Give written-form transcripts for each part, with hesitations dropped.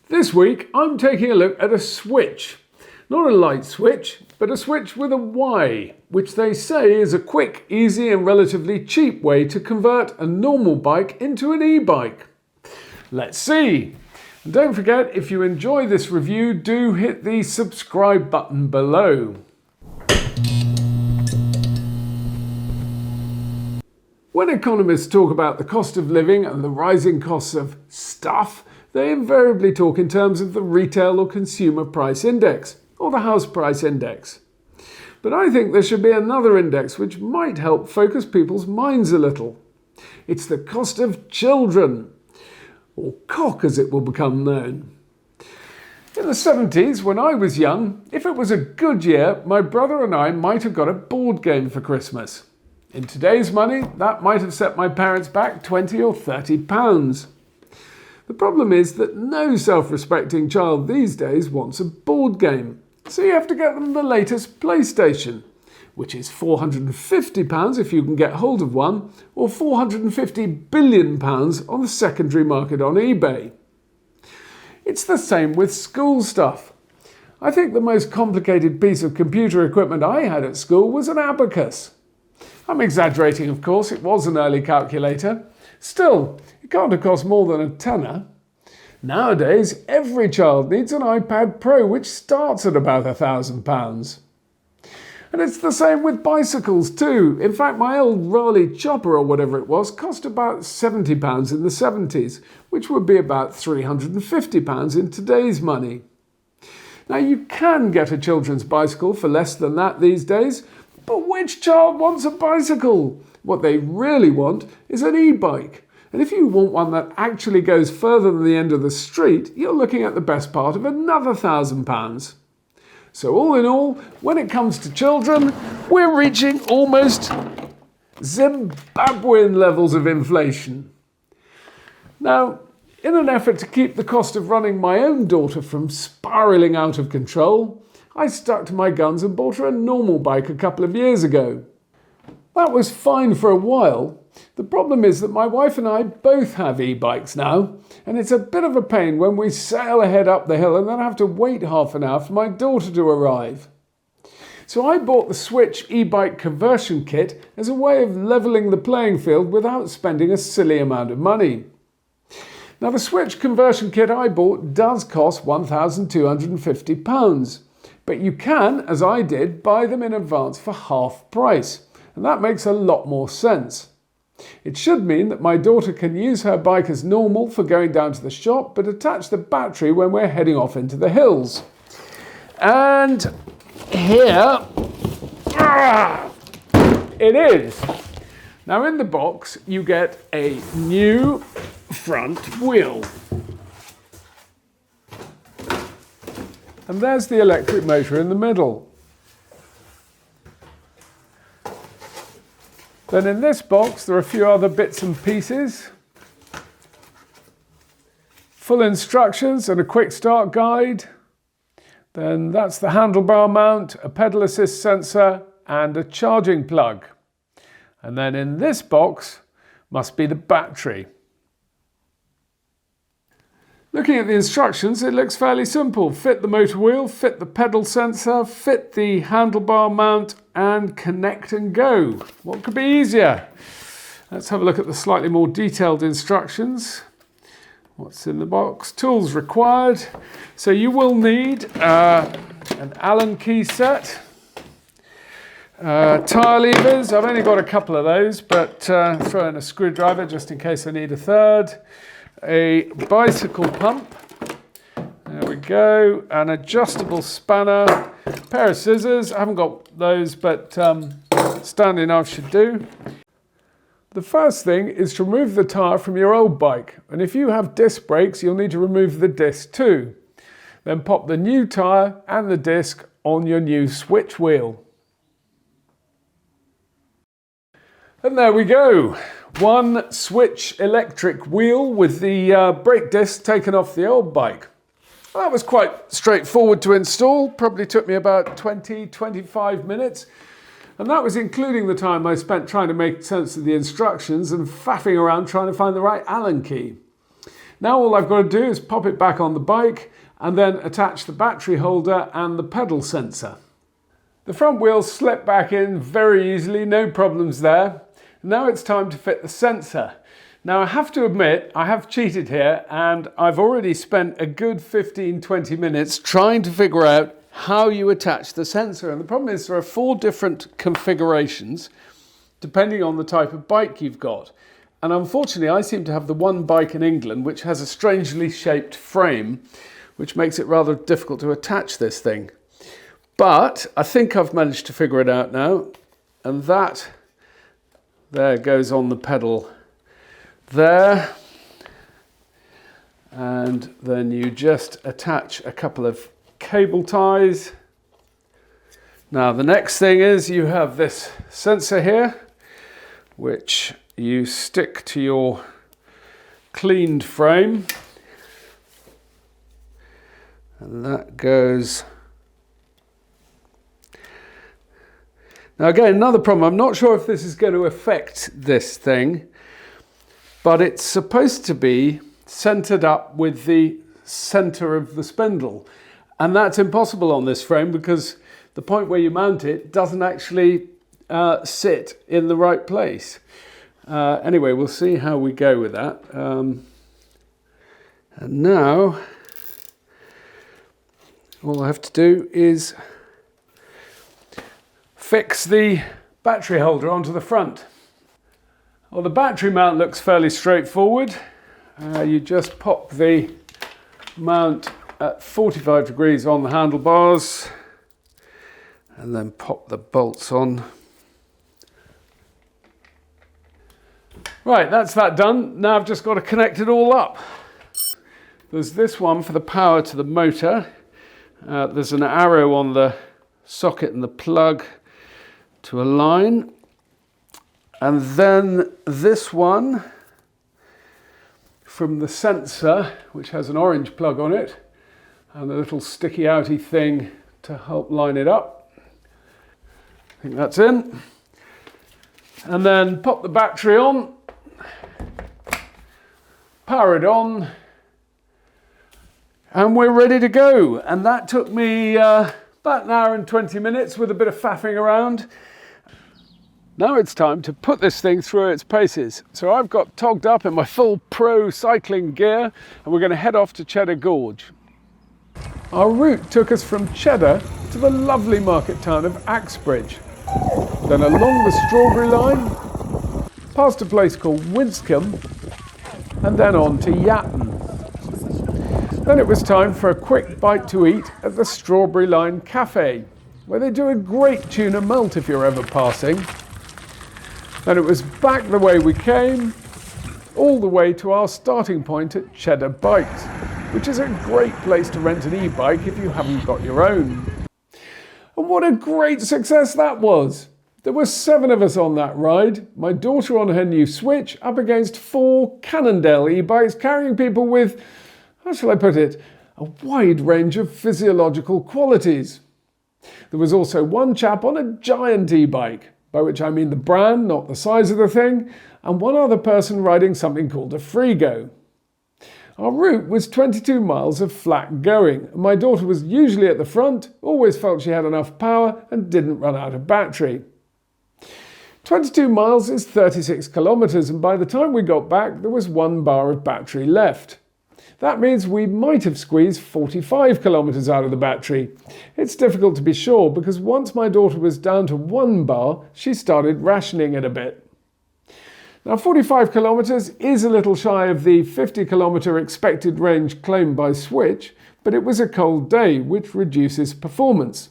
This week I'm taking a look at a Swytch. Not a light switch, but a Swytch with a Y, which they say is a quick, easy and relatively cheap way to convert a normal bike into an e-bike. Let's see! And don't forget, if you enjoy this review, do hit the subscribe button below. When economists talk about the cost of living and the rising costs of stuff, they invariably talk in terms of the retail or consumer price index, or the house price index. But I think there should be another index which might help focus people's minds a little. It's the cost of children, or cock as it will become known. In the 70s, when I was young, if it was a good year, my brother and I might have got a board game for Christmas. In today's money, that might have set my parents back £20 or £30. The problem is that no self-respecting child these days wants a board game, so you have to get them the latest PlayStation, which is £450 if you can get hold of one, or £450 billion on the secondary market on eBay. It's the same with school stuff. I think the most complicated piece of computer equipment I had at school was an abacus. I'm exaggerating, of course, it was an early calculator. Still, it can't have cost more than a tenner. Nowadays, every child needs an iPad Pro, which starts at about £1,000. And it's the same with bicycles too. In fact, my old Raleigh chopper, or whatever it was, cost about £70 in the 70s, which would be about £350 in today's money. Now, you can get a children's bicycle for less than that these days, but which child wants a bicycle? What they really want is an e-bike. And if you want one that actually goes further than the end of the street, you're looking at the best part of another £1,000. So all in all, when it comes to children, we're reaching almost Zimbabwean levels of inflation. Now, in an effort to keep the cost of running my own daughter from spiralling out of control, I stuck to my guns and bought her a normal bike a couple of years ago. That was fine for a while. The problem is that my wife and I both have e-bikes now, and it's a bit of a pain when we sail ahead up the hill and then have to wait half an hour for my daughter to arrive. So I bought the Swytch Ebike conversion kit as a way of levelling the playing field without spending a silly amount of money. Now the Swytch conversion kit I bought does cost £1,250, but you can, as I did, buy them in advance for half price, and that makes a lot more sense. It should mean that my daughter can use her bike as normal for going down to the shop, but attach the battery when we're heading off into the hills. And here it is. Now in the box you get a new front wheel. And there's the electric motor in the middle. Then in this box there are a few other bits and pieces. Full instructions and a quick start guide. Then that's the handlebar mount, a pedal assist sensor and a charging plug. And then in this box must be the battery. Looking at the instructions, it looks fairly simple. Fit the motor wheel, fit the pedal sensor, fit the handlebar mount, and connect and go. What could be easier? Let's have a look at the slightly more detailed instructions. What's in the box? Tools required. So you will need an Allen key set, tyre levers. I've only got a couple of those, but throw in a screwdriver just in case I need a third. A bicycle pump, there we go, an adjustable spanner, a pair of scissors. I haven't got those, but standing knife should do. The first thing is to remove the tyre from your old bike, and if you have disc brakes you'll need to remove the disc too. Then pop the new tyre and the disc on your new Swytch wheel. And there we go. One Swytch electric wheel with the brake disc taken off the old bike. Well, that was quite straightforward to install, probably took me about 20-25 minutes. And that was including the time I spent trying to make sense of the instructions and faffing around trying to find the right Allen key. Now all I've got to do is pop it back on the bike and then attach the battery holder and the pedal sensor. The front wheels slip back in very easily, no problems there. Now it's time to fit the sensor. Now I have to admit, I have cheated here and I've already spent a good 15-20 minutes trying to figure out how you attach the sensor. And the problem is there are 4 different configurations depending on the type of bike you've got. And unfortunately, I seem to have the one bike in England which has a strangely shaped frame, which makes it rather difficult to attach this thing. But I think I've managed to figure it out now. And that there goes on the pedal there. And then you just attach a couple of cable ties. Now the next thing is you have this sensor here, which you stick to your cleaned frame. And that goes. Now again, another problem, I'm not sure if this is going to affect this thing, but it's supposed to be centered up with the center of the spindle. And that's impossible on this frame because the point where you mount it doesn't actually sit in the right place. Anyway, we'll see how we go with that. And now, all I have to do is fix the battery holder onto the front. Well, the battery mount looks fairly straightforward. You just pop the mount at 45 degrees on the handlebars and then pop the bolts on. Right, that's that done. Now I've just got to connect it all up. There's this one for the power to the motor. There's an arrow on the socket and the plug to align. And then this one from the sensor, which has an orange plug on it, and a little sticky outy thing to help line it up. I think that's in. And then pop the battery on, power it on, and we're ready to go. And that took me about an hour and 20 minutes with a bit of faffing around. Now it's time to put this thing through its paces. So I've got togged up in my full pro cycling gear and we're going to head off to Cheddar Gorge. Our route took us from Cheddar to the lovely market town of Axbridge, then along the Strawberry Line, past a place called Winscombe, and then on to Yatton. Then it was time for a quick bite to eat at the Strawberry Line Cafe, where they do a great tuna melt if you're ever passing. Then it was back the way we came, all the way to our starting point at Cheddar Bikes, which is a great place to rent an e-bike if you haven't got your own. And what a great success that was! There were 7 of us on that ride, my daughter on her new Swytch, up against 4 Cannondale e-bikes carrying people with, how shall I put it, a wide range of physiological qualities. There was also one chap on a giant e-bike, by which I mean the brand, not the size of the thing, and one other person riding something called a Frigo. Our route was 22 miles of flat going, and my daughter was usually at the front, always felt she had enough power and didn't run out of battery. 22 miles is 36 kilometres, and by the time we got back there was 1 bar of battery left. That means we might have squeezed 45 kilometres out of the battery. It's difficult to be sure because once my daughter was down to 1 bar, she started rationing it a bit. Now 45 kilometres is a little shy of the 50 kilometre expected range claimed by Swytch, but it was a cold day, which reduces performance.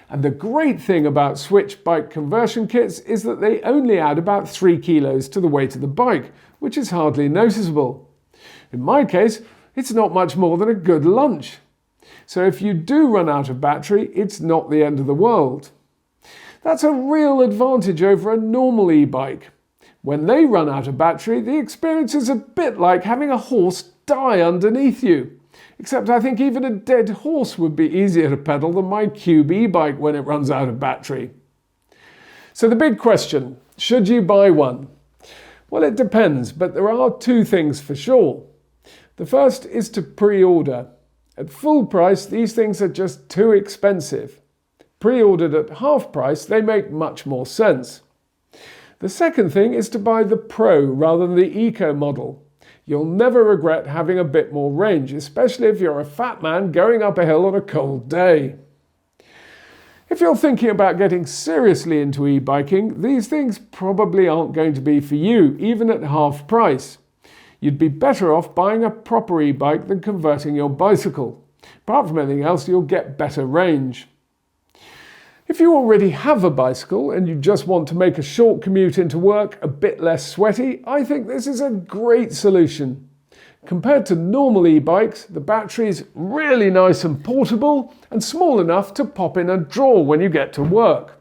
And the great thing about Swytch bike conversion kits is that they only add about 3 kilos to the weight of the bike, which is hardly noticeable. In my case, it's not much more than a good lunch. So if you do run out of battery, it's not the end of the world. That's a real advantage over a normal e-bike. When they run out of battery, the experience is a bit like having a horse die underneath you. Except I think even a dead horse would be easier to pedal than my Cube e-bike when it runs out of battery. So the big question, should you buy one? Well, it depends, but there are 2 things for sure. The first is to pre-order. At full price, these things are just too expensive. Pre-ordered at half price, they make much more sense. The second thing is to buy the Pro rather than the Eco model. You'll never regret having a bit more range, especially if you're a fat man going up a hill on a cold day. If you're thinking about getting seriously into e-biking, these things probably aren't going to be for you, even at half price. You'd be better off buying a proper e-bike than converting your bicycle. Apart from anything else, you'll get better range. If you already have a bicycle and you just want to make a short commute into work a bit less sweaty, I think this is a great solution. Compared to normal e-bikes, the battery's really nice and portable and small enough to pop in a drawer when you get to work.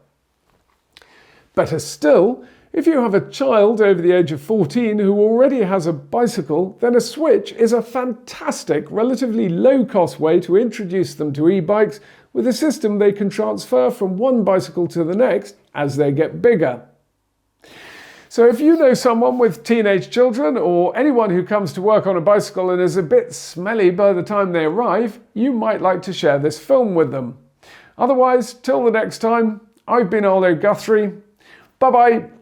Better still, if you have a child over the age of 14 who already has a bicycle, then a Swytch is a fantastic, relatively low-cost way to introduce them to e-bikes with a system they can transfer from one bicycle to the next as they get bigger. So if you know someone with teenage children or anyone who comes to work on a bicycle and is a bit smelly by the time they arrive, you might like to share this film with them. Otherwise, till the next time, I've been Arlo Guthrie. Bye-bye.